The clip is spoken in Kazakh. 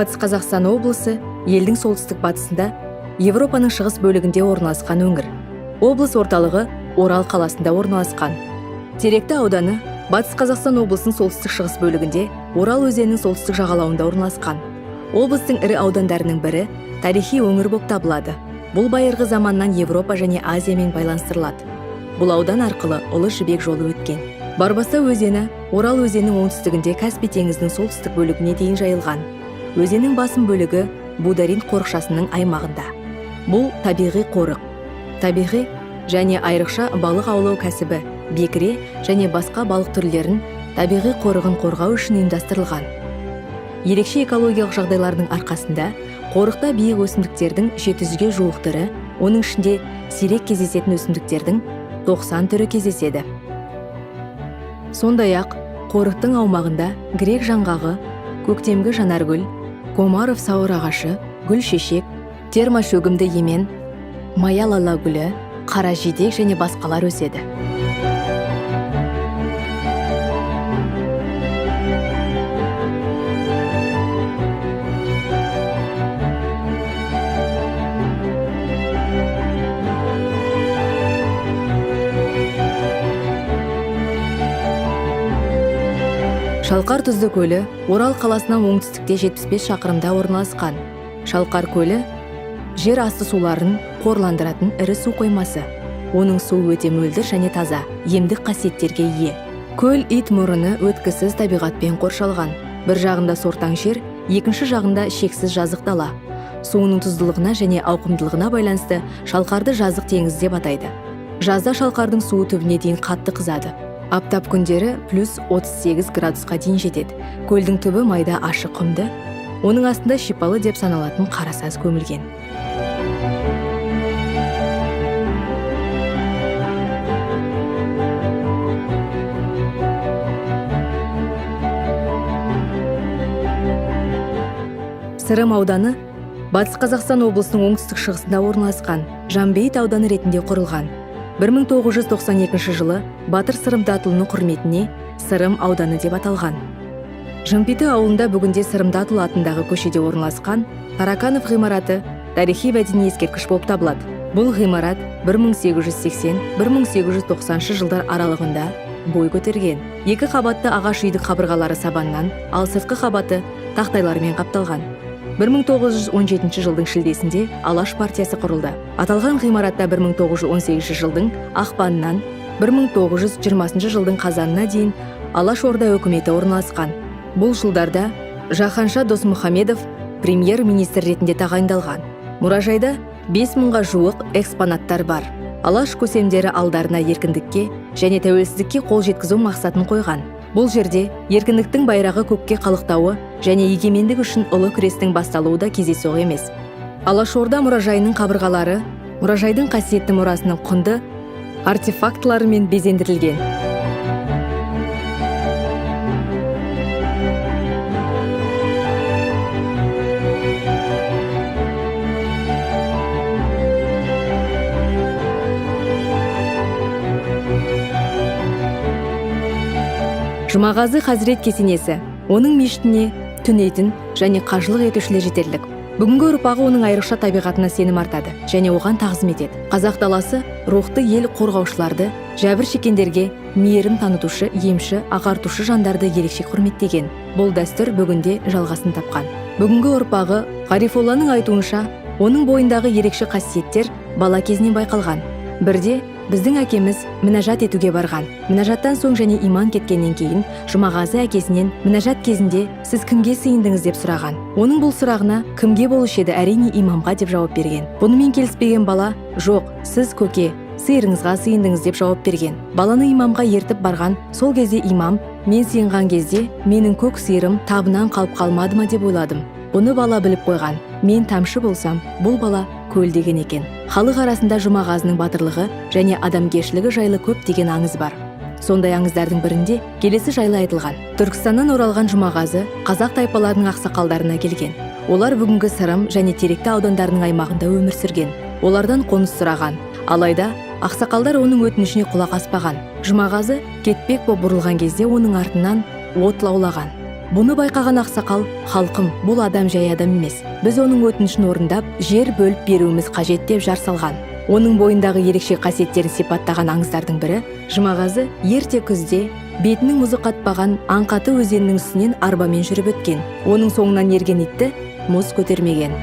Батыс Қазақстан облысы елдің солтүстік батысында, Европаның шығыс бөлігінде орналасқан өңір. Облыс орталығы Орал қаласында орналасқан. Теректі ауданы Батыс Қазақстан облысының солтүстік шығыс бөлігінде, Орал өзенінің солтүстік жағалауында орналасқан. Облыстың ірі аудандарының бірі, тарихи өңір болып табылады. Бұл байырғы заманнан Европа және Азиямен байланыстырылады. Бұл аудан арқылы Ұлы Жібек жолы өткен. Барбаса өзені Орал өзенінің оңтүстігінде Каспий теңізінің солтүстік бөлігіне дейін жайылған. Өзеннің басым бөлігі Бударин қорықшасының аймағында. Бұл табиғи қорық. Табиғи және айрықша балық аулау кәсібі, бекіре және басқа балық түрлерін табиғи қорығын қорғау үшін ұйымдастырылған. Ерекше экологиялық жағдайлардың арқасында қорықта биік өсімдіктердің 700-ге жуық түрі, оның ішінде сирек кездесетін өсімдіктердің 90 түрі кездеседі. Сондай-ақ қорықтың аумағында грек жаңғағы, көктемгі жанаргүл, Комаров сауыр ағашы, гүл шешек, термошөгімді емен, мая лала гүлі, қара жидек және басқалар өседі. Шалқар тұзды көлі Орал қаласынан оңтүстікте 75 шақырымда орналасқан. Шалқар көлі жер асты суларын қорландыратын ірі су қоймасы. Оның суы өте мөлдір және таза, емдік қасиеттерге ие. Көл ит мұрыны өткісіз табиғатпен қоршалған. Бір жағында сортаң жер, екінші жағында шексіз жазық дала. Суының тұздылығына және ауқымдылығына байланысты Шалқарды жазық теңіз деп атайды. Жазда Шалқардың суы түбіне дейін қатты қызады. Аптап күндері плюс 38 градусқа дейін жетеді. Көлдің түбі майда ашық құмды, оның астында шипалы деп саналатын қарасаз көмілген. Сырым ауданы Батыс Қазақстан облысының оңтүстік шығысында орналасқан, Жамбейіт ауданы ретінде құрылған. 1992 жылы Батыр Сырым Датұлының құрметіне Сырым ауданы деп аталған. Жымпиты ауылында бүгінде Сырым Датұл атындағы көшеде орналасқан Тараканов ғимараты тарихи мәдени ескерткіш болып табылады. Бұл ғимарат 1880-1890 жылдар аралығында бой көтерген. Екі қабатты ағаш үйдің қабырғалары сабаннан, ал сыртқы қабаты тақтайлармен қапталған. 1917 жылдың шілдесінде Алаш партиясы құрылды. Аталған ғимаратта 1918 жылдың ақпанынан 1920 жылдың қазанына дейін Алаш орда өкіметі орналасқан. Бұл жылдарда Жаһанша Досмұхамедов премьер-министр ретінде тағайындалған. Мұражайда 5000-ға жуық экспонаттар бар. Алаш көсемдері алдарына еркіндікке және тәуелсіздікке қол жеткізу мақсатын қойған. Бұл жерде еркіндіктің байрағы көкке қалықтауы және егемендік үшін ұлы күрестің басталуы да кездейсоқ емес. Алашорда мұражайының қабырғалары мұражайдың қасиетті мұрасының құнды артефактыларымен безендірілген. Жұмағазы Хазірет кесенесі, оның мешітіне түнейтін және қажылық етушілер жетерлік. Бүгінгі ұрпағы оның айрықша табиғатына сенім артады және оған тағзым етеді. Қазақ даласы рухты ел қорғаушыларды, жәбір шеккендерге мейірім танытушы, емші, ағартушы жандарды ерекше құрметтеген. Бұл дәстүр бүгінде жалғасын тапқан. Бүгінгі ұрпағы Ғарифолланың айтуынша, оның бойындағы ерекше қасиеттер бала кезінен байқалған. Бірде біздің әкеміз мінәжат етуге барған. Мінәжаттан соң және иман кеткеннен кейін Жұмағазы әкесінен мінәжат кезінде сіз кімге сыйындыңыз деп сұраған. Оның бұл сұрағына кімге болушы еді, әрине имамға деп жауап берген. Бұнымен келіспеген бала, жоқ, сіз көке, сиырыңызға сыйындыңыз деп жауап берген. Баланы имамға ертіп барған. Сол кезде имам, мен сыйынған кезде менің көк сиырым табынан қалып қалмады ма деп ойладым. Бұны бала біліп қойған. Мен тамшы болсам, бұл бала көл деген екен. Халық арасында Жұмағазының батырлығы және адамгершілігі жайлы көп деген аңыз бар. Сондай аңыздардың бірінде келесі жайлы айтылған. Түркістаннан оралған Жұмағазы қазақ тайпаларының ақсақалдарына келген. Олар бүгінгі Сырым және Теректі аудандарының аймағында өмір сүрген. Олардан қоныс сұраған. Алайда ақсақалдар оның өтінішіне құлақ аспаған. Жұмағазы кетпек боп бұрылған кезде оның артынан от лаулаған. Бұны байқаған ақсақал: халқым, бұл адам жай адам емес. Біз оның өтінішін орындап, жер бөліп беруіміз қажет деп жар салған. Оның бойындағы ерекше қасиеттерін сипаттаған аңыздардың бірі: Жұмағазы ерте күзде бетінің мұзы қатпаған Аңқаты өзенінің үстінен арбамен жүріп өткен. Оның соңынан ерген итті мұз көтермеген.